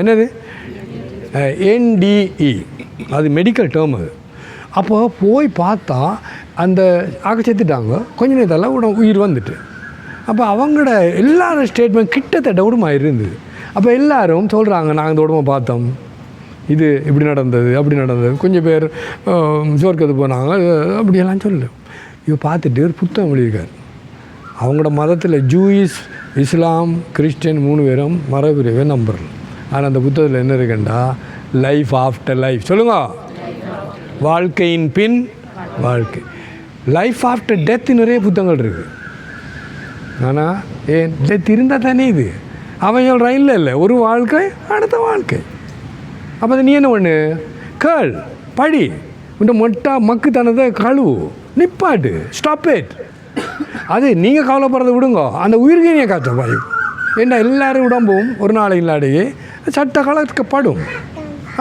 என்னது NDE, அது medical term. அது அப்போ போய் பார்த்தா அந்த ஆக செத்துட்டாங்க, கொஞ்ச நேரத்தில் உயிர் வந்துட்டு. அப்போ அவங்களோட எல்லாரும் ஸ்டேட்மெண்ட் கிட்டத்தட்ட உடம்பு இருந்தது. அப்போ எல்லோரும் சொல்கிறாங்க, நாங்கள் இந்த உடம்பை பார்த்தோம், இது இப்படி நடந்தது அப்படி நடந்தது. கொஞ்சம் பேர் சோர்க்கது போனாங்க அப்படியெல்லாம் சொல்லு. இவ பார்த்துட்டு ஒரு புத்தகம் எழுதியிருக்கார். அவங்களோட மதத்தில் ஜூயிஸ், இஸ்லாம், கிறிஸ்டியன் 3 பேரும் மரபிரிவை நம்புறோம். ஆனால் அந்த புத்தகத்தில் என்ன இருக்குண்டா, லைஃப் ஆஃப்டர் லைஃப். சொல்லுங்க, வாழ்க்கையின் பின் வாழ்க்கை. லைஃப் ஆஃப்டர் டெத் நிறைய புத்தகங்கள் இருக்குது. ஆனால் ஏன் டெத் இருந்தால் தானே இது. அவன் சொல்கிறான் இல்லை ஒரு வாழ்க்கை அடுத்த வாழ்க்கை. அப்போ நீ என்ன பண்ணு, கேள், படி, இந்த மக்குத்தனத்தை கழுவு, நிப்பாட்டு, ஸ்டாப் இட். அது நீங்கள் கவலைப்படுறதை விடுங்க, அந்த உயிருக்கு நீ காற்ற பாயும். ஏன்னா எல்லாரும் உடம்பும் ஒரு நாளை இல்லாடையே சட்ட கலக்கப்படும்.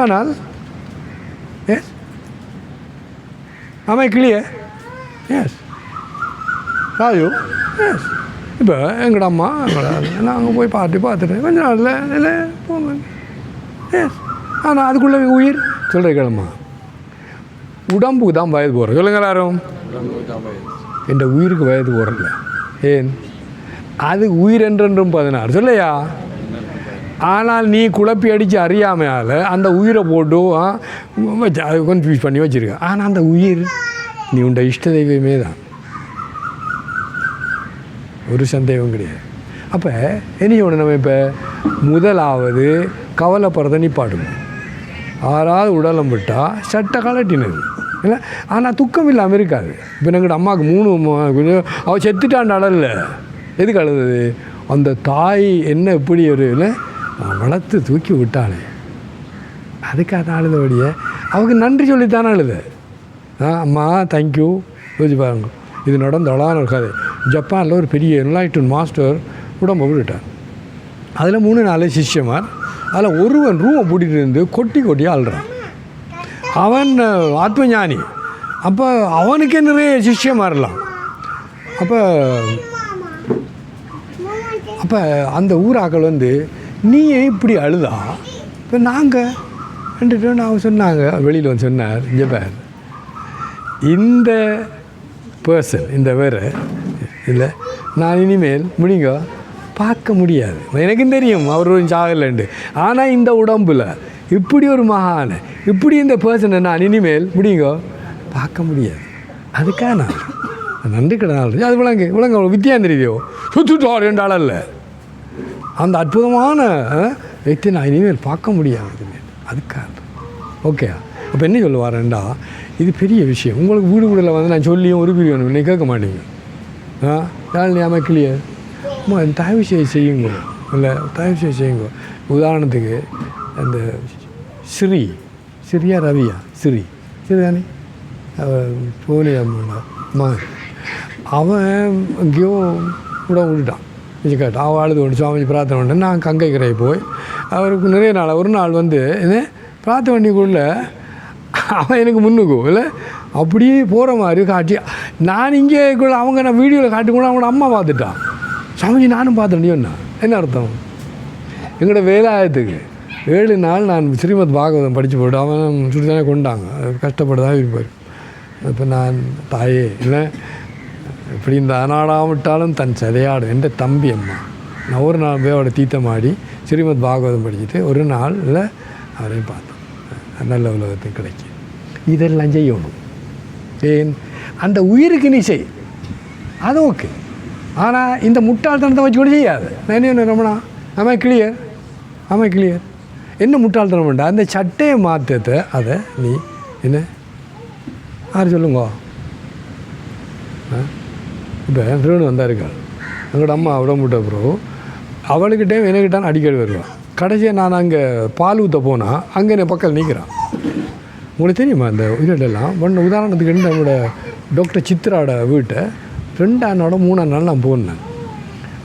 ஆனால் ஆமாம் கிளியர். S Raju, S. இப்போ எங்களோட அம்மா நாங்கள் போய் பார்த்துட்டு கொஞ்ச நாளில் இல்லை போங்க. எஸ். ஆனால் அதுக்குள்ளே உயிர் சொல்கிற கிளம்பா உடம்புக்கு தான் வயது போகிறோம். சொல்லுங்க எல்லாரும், என் உயிருக்கு வயது போகிறல. ஏன் அது உயிர் என்றென்றும் 16 சொல்லையா. ஆனால் நீ குழப்பி அடித்து அறியாமையால் அந்த உயிரை போட்டு வச்சு அது கன்ஃபியூஸ் பண்ணி வச்சுருக்க. ஆனால் அந்த உயிர் நீ உண்ட இஷ்ட தெய்வமே தான், ஒரு சந்தேகம் கிடையாது. அப்போ என்ன ஒன்று, நம்ம இப்போ முதலாவது கவலைப்படுறத நிப்பாடுங்க. 6வது உடலம் விட்டால் சட்டை கலட்டினது இல்லை. ஆனால் துக்கம் இல்லாமல் இருக்காது. இப்போ எங்கள்கிட்ட அம்மாவுக்கு 3 அவள் செத்துட்டான் அடல்ல. எதுக்கு அழுது, அந்த தாய் என்ன எப்படி ஒரு இல்லை வளர்த்து தூக்கி விட்டானே அதுக்காக அழுதபடிய அவங்க நன்றி சொல்லித்தானே அழுது. அம்மா தேங்க்யூ. யோசிச்சு பாருங்க, இது நடந்த அழகான ஒரு கதை. ஜப்பானில் ஒரு பெரிய என்லைட்டன் மாஸ்டர் உடம்பை விட்டுட்டார். அதில் 3-4 சிஷ்யமார். அதில் ஒருவன் ரூமை பூட்டிகிட்டு இருந்து கொட்டி அழுறான். அவன் ஆத்மஞானி. அப்போ அவனுக்கே நிறைய சிஷ்யமாரலாம். அப்போ அந்த ஊராக்கள் வந்து, நீ இப்படி அழுதா, இப்போ நாங்கள் 2 பேரும் அவங்க சொன்னாங்க. வெளியில் வந்து சொன்னார், இங்கே பேர் இந்த பர்சன், இந்த வேறு இல்லை, நான் இனிமேல் முடிங்க பார்க்க முடியாது. எனக்கும் தெரியும் அவர் ஒரு சாகலைண்டு. ஆனால் இந்த உடம்புல இப்படி ஒரு மகான இப்படி இந்த பர்சனை நான் இனிமேல் முடியுங்க பார்க்க முடியாது. அதுக்காக நான் நன்றி கடனாள். அது விளங்க வித்தியாந்திரியோ சுற்றுட்டார் 2 ஆளல்ல. அந்த அற்புதமான వ్యక్తి நான் இனிமேல் பார்க்க முடியாது. அதுக்காக ஓகே. அப்போ என்ன சொல்லுவாருண்டா, இது பெரிய விஷயம். உங்களுக்கு வீடுகளில் வந்து நான் சொல்லியும் ஒரு பிரிவு வேணும், நீங்கள் கேட்க மாட்டீங்க. யாழ் நீ அமைக்கலையே, அம்மா தயவு செய்யுங்க, இல்லை தயவு செய்யுங்க. உதாரணத்துக்கு அந்த சிரியா ரவியா தானே போலி மகன், அவன் எங்கேயோ விட்டுட்டான். கேட்டான், அவள் அழுது கொண்டு சுவாமி பிரார்த்தனை பண்ணேன். நான் கங்கை கரை போய் அவருக்கு நிறைய நாள் ஒரு நாள் வந்து என்ன பிரார்த்தனை பண்ணிக்குள்ள அவன் எனக்கு முன்னுக்கும் இல்லை அப்படியே போகிற மாதிரி காட்டி, நான் இங்கே அவங்க நான் வீடியோவில் காட்டிக்கூட அவங்களோட அம்மா பார்த்துட்டான். சாமிஜி நானும் பார்த்துட்டேன். என்ன அர்த்தம், எங்களோட வேலாயத்துக்கு 7 நாள் நான் ஸ்ரீமத் பாகவதம் படித்து போட்டு அவன் சுடுதானே கொண்டாங்க. கஷ்டப்பட்டு தான் இருப்பார். இப்போ நான் தாயே இல்லை இப்படி இந்த அனாடாவிட்டாலும் தன் சதையாடு என்ற தம்பி அம்மா, நான் ஒரு நாள் போய் அவரோட தீர்த்தமாடி ஸ்ரீமத் பாகவதம் படிச்சுட்டு ஒரு நாள் இல்லை அவரையும் பார்த்தோம். நல்ல உலகத்துக்கு கிடைக்கும். இதெல்லாம் செய்யணும். ஏன் அந்த உயிருக்கு நீ செய், அது ஓகே. ஆனால் இந்த முட்டாள்தனத்தை வச்சு கூட செய்யாது. நான் என்ன ரமணா, ஆமாம் கிளியர் என்ன முட்டாள்தனம் பண்ணா, அந்த சட்டையை மாற்றத்தை அதை நீ என்ன யார் சொல்லுங்க. இப்போ என் ஃப்ரெண்டு வந்தாருக்கா, எங்களோட அம்மா உடம்புட்ட அப்புறம் அவளுக்கிட்டே எனக்கிட்டான் அடிக்கடி வருவான். கடைசியாக நான் அங்கே பால் ஊற்ற போனால் அங்கே என் பக்கம் நிற்கிறான். உங்களுக்கு தெரியுமா இந்த உயிரிழலாம் ஒன்று. உதாரணத்துக்கு நம்மளோட டாக்டர் சித்ராவோட வீட்டை 2ஆம் நாளோ 3ஆம் நாள் நான் போனேன்.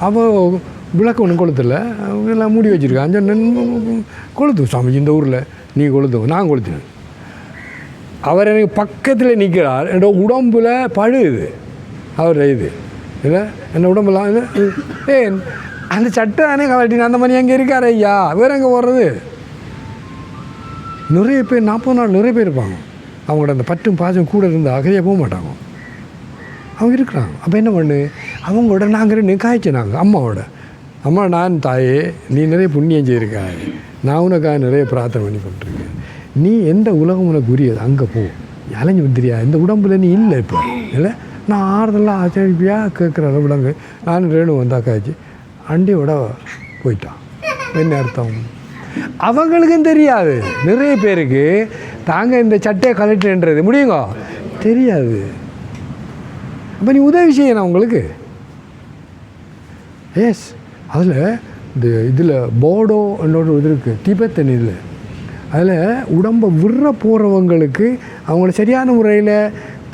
அவள் விளக்கு ஒன்று கொளுத்தில் எல்லாம் மூடி வச்சுருக்கேன். 5 கொளுத்து சாமிஜி இந்த ஊரில் நீ கொளுத்து, நான் கொளுத்தினேன். அவர் எனக்கு பக்கத்தில் நிற்கிறார். என்னோட உடம்புல பழுது அவர் இது இல்லை, என்ன உடம்புலாம் ஏன் அந்த சட்டை தானே கவட்டின அந்த மணி அங்கே இருக்கார் ஐயா, வேறு எங்கே போடுறது. நிறைய பேர் 40 நாள் நிறைய பேர் இருப்பாங்க. அவங்களோட அந்த பற்றும் பாசம் கூட இருந்து அகதியாக போக மாட்டாங்க. அவங்க இருக்கிறாங்க. அப்போ என்ன பண்ணு, அவங்களோட நாங்கள் 2 காய்ச்சினாங்க. அம்மா நான் தாயே, நீ நிறைய புண்ணியம் செய்யிருக்காய், நான் உனக்காக நிறைய பிரார்த்தனை பண்ணி கொண்டிருக்கேன். நீ எந்த உலகம் உனக்கு உரியது அங்கே போ, அலைஞ்சு வந்துறியா, இந்த உடம்புல நீ இல்லை இப்போ இல்லை. நான் ஆறுதெல்லாம் ஆச்சரிப்பியாக கேட்குற விலங்கு நான் ரேணு வந்தாக்காச்சு அண்டியோட போயிட்டான். என்ன அர்த்தம்? அவங்களுக்கும் தெரியாது. நிறைய பேருக்கு தாங்க இந்த சட்டையை கலெக்டர்ன்றது முடியுங்க தெரியாது. அப்போ நீ உதவி செய்யணும் அவங்களுக்கு. எஸ், அதில் இந்த இதில் போடோ என்னோட இது இருக்குது, திபெத்தன் இதில். அதில் உடம்பை விடுற போகிறவங்களுக்கு அவங்கள சரியான முறையில்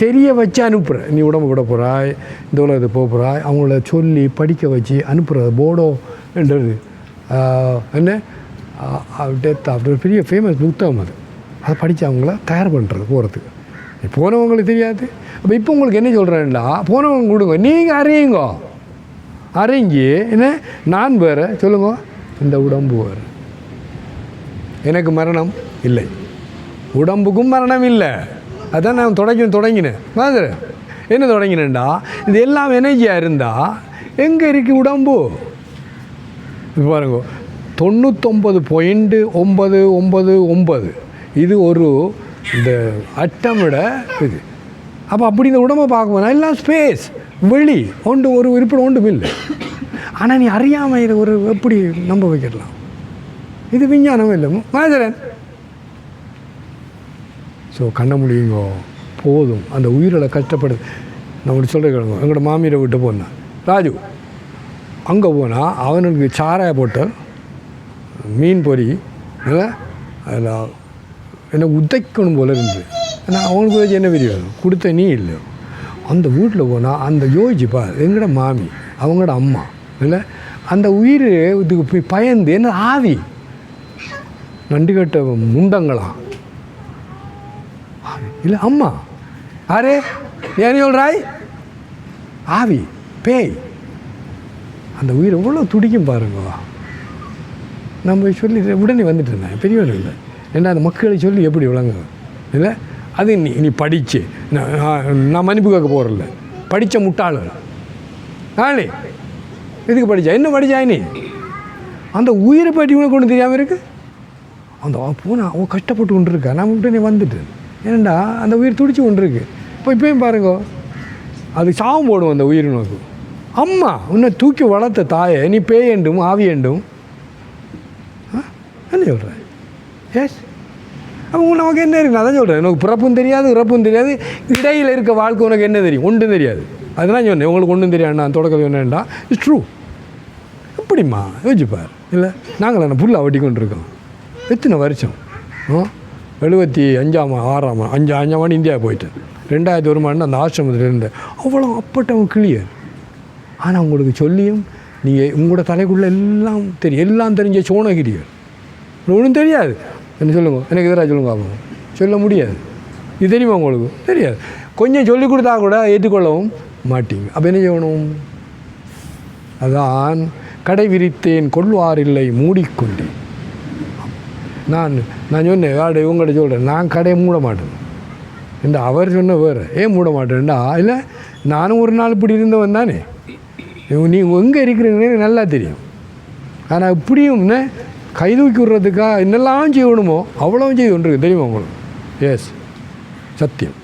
தெரிய வச்சு அனுப்புகிற, நீ உடம்பு விட போகிறாய், இந்த உலகத்தை போக போகிறாய், அவங்கள சொல்லி படிக்க வச்சு அனுப்புகிறது போடோ என்றது. என்ன டெத் அப்படி ஒரு பெரிய ஃபேமஸ் புத்தகம் அது. அதை படித்து அவங்கள தயார் பண்ணுறது போகிறதுக்கு. போனவங்களுக்கு தெரியாது. அப்போ இப்போ உங்களுக்கு என்ன சொல்கிறேன்டா, போனவங்க கொடுங்க, நீங்கள் அறிஞ்சு என்ன நான் வேறு சொல்லுங்க, இந்த உடம்பு வேறு. எனக்கு மரணம் இல்லை, உடம்புக்கும் மரணம் இல்லை. அதான் நான் தொடங்கினேன் மாதிரி என்ன தொடங்கினேன்டா, இது எல்லாம் எனர்ஜியாக இருந்தால் எங்கே இருக்குது உடம்பு? இது பாருங்க, 99.999 இது ஒரு இந்த அட்டமிட இது. அப்போ அப்படி இந்த உடம்பை பார்க்கணும், எல்லாம் ஸ்பேஸ், வெளி ஒன்று, ஒரு இருப்பிடம் ஒன்றும் இல்லை. ஆனால் நீ அறியாமல் இதை ஒரு எப்படி நம்ப வைக்கலாம்? இது விஞ்ஞானம் இல்லை மாதரன். ஸோ கண்ண முடியுங்கோ போதும். அந்த உயிரில் கஷ்டப்படுது. நான் ஒன்று சொல்கிற கேளுங்க, எங்களோட மாமியாரை விட்டு போனேன் ராஜு. அங்கே போனால் அவனுக்கு சாராய போட்டல், மீன் பொறி, இல்லை அதில் எனக்கு உதைக்கணும் போல இருந்தது. ஏன்னா அவனுக்கு வச்சு என்ன பெரிய கொடுத்த நீ இல்லை. அந்த வீட்டில் போனால் அந்த யோசிச்சுப்பா, எங்களோட மாமி அவங்களோட அம்மா இல்லை, அந்த உயிர் இதுக்கு போய் பயந்து என்ன ஆவி நண்டு கட்ட முண்டங்களாம் இல்லை அம்மா அரே ஏன் சொல்கிறாய் ஆவி பேய். அந்த உயிர் எவ்வளோ துடிக்கும் பாருங்க. நம்ம சொல்லி உடனே வந்துட்டு இருந்தேன் பெரியவன் இல்லை. ஏன்னா அந்த மக்களை சொல்லி எப்படி விளங்க இல்லை. அது நீ படித்து நான் மன்னிப்பு கேட்க போகிறதில்ல, படித்த முட்டாளர் நானே எதுக்கு படித்தா என்ன படித்தா நீ? அந்த உயிரை பற்றி உனக்கு ஒன்று தெரியாமல் இருக்குது. அந்த போனால் அவன் கஷ்டப்பட்டு கொண்டு இருக்கா, நான் உடனே வந்துட்டு ஏன்டா அந்த உயிர் துடிச்சு கொண்டு இருக்கு. இப்போயும் பாருங்க, அது சாவும் போடும் அந்த உயிர். உனக்கு அம்மா உன்னை தூக்கி வளர்த்த தாயை நீ பேய் வேண்டும் ஆவி வேண்டும் என்ன சொல்கிறேன்? எஸ், அப்போ நமக்கு என்ன இருக்குது? அதான் சொல்கிறேன், எனக்கு பிறப்பும் தெரியாது இறப்பும் தெரியாது, இடையில் இருக்க வாழ்க்கை உனக்கு என்ன தெரியும்? ஒன்றும் தெரியாது. அதெல்லாம் சொன்னேன், உங்களுக்கு ஒன்றும் தெரியாது. நான் தொடக்க சொன்னேன்டா, இட்ஸ் ட்ரூ. எப்படிம்மா யோசிச்சுப்பார் இல்லை. நாங்கள் என்ன புல்லாக வட்டி கொண்டு இருக்கோம் எத்தனை வருஷம்? 75ஆம் ஆண்டு இந்தியா போயிட்டேன். 2001 அந்த ஆசிரமத்தில் இருந்தேன். அவ்வளோ அப்பட்டவன் கிளியர். ஆனால் உங்களுக்கு சொல்லியும் நீங்கள் உங்களோட தலைக்குள்ளே எல்லாம் தெரியும், எல்லாம் தெரிஞ்ச சோனகிரியர் ஒன்றும் தெரியாது. என்ன சொல்லுங்க, எனக்கு எதிராக சொல்லுங்க. ஆகும் சொல்ல முடியாது. இது தெரியுமா உங்களுக்கு? தெரியாது. கொஞ்சம் சொல்லிக் கொடுத்தா கூட ஏற்றுக்கொள்ளவும் மாட்டீங்க. அப்போ என்ன செய்யணும்? அதான் கடை விரித்தேன் கொள்வார் இல்லை மூடிக்கொண்டேன். நான் சொன்னேன் வேறு இவங்கள்ட்ட சொல்கிறேன், நான் கடையை மூட மாட்டேன் இந்த அவர் சொன்ன வேறு ஏன் மூட மாட்டேன்டா இல்லை, நானும் ஒரு நாள் இப்படி இருந்தவன் தானே. நீங்கள் எங்கே இருக்கிறீங்கன்னு நல்லா தெரியும். ஆனால் இப்படியும் கை தூக்கி விடுறதுக்கா என்னெல்லாம் செய்யணுமோ அவ்வளோவும் செய்து கொண்டிருக்கு தெரியுமா உங்களுக்கு? எஸ், சத்தியம்.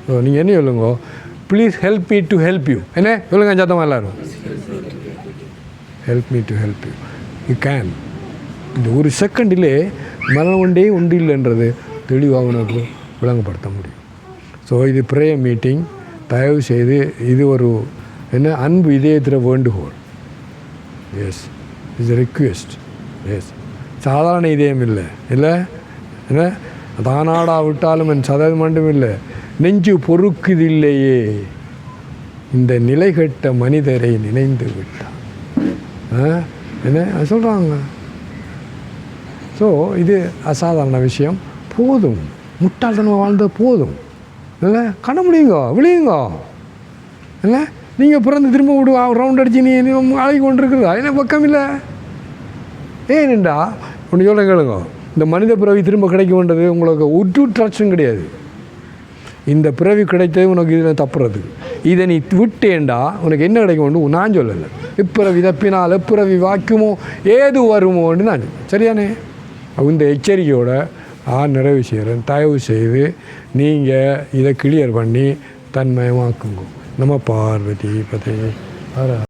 ஸோ நீங்கள் என்ன சொல்லுங்க, please help me to help you. என்ன சொல்லுங்க சத்தமாக எல்லோரும், help me to help you. You can. இந்த ஒரு செகண்டிலே மரணம் ஒன்றே உண்டு இல்லைன்றது தெளிவாக உனக்கு விளங்கப்படுத்த முடியும். ஸோ இது ப்ரேயர் மீட்டிங். தயவு செய்து இது ஒரு என்ன அன்பு இதயத்தில் வேண்டுகோள். Yes, is a request. Yes, சாதாரண இதயம் இல்லை இல்லை என்ன, தானாடா விட்டாலும் என் சதவீதம் மட்டும் இல்லை, நெஞ்சு பொறுக்குதில்லையே இந்த நிலைகட்ட மனிதரை நினைந்து விட்டான் என்ன சொல்கிறாங்க. ஸோ இது அசாதாரண விஷயம். போதும், முட்டாள்தனமாக வாழ்ந்தது போதும் இல்லை. கண்ண முடியுங்க விழியுங்க இல்லை. நீங்கள் பிறந்து திரும்ப விடு ரவுண்ட் அடிச்சு நீ அழகி கொண்டு இருக்கிறதா என்ன பக்கம் இல்லை. ஏன்டா ஒன்று சொல்ல கேளுங்க, இந்த மனித பிறவி திரும்ப கிடைக்கும்ன்றது உங்களுக்கு ஒரு ட்ரஸ்டும் கிடையாது. இந்த பிறவி கிடைத்தது உனக்கு இதில் தப்புறதுக்கு. இதை நீ விட்டேண்டா உனக்கு என்ன கிடைக்கும் நான் சொல்லலை. இப்பிறவி தப்பினால் எப்பிறவி வாக்குமோ ஏது வருமோன்னு நான் சரியானே. இந்த எச்சரிக்கையோட நிறைவு செய்கிறேன். தயவு செய்து நீங்கள் இதை கிளியர் பண்ணி தன்மயமாக்குங்க. நம்ம பார்வதி பற்றி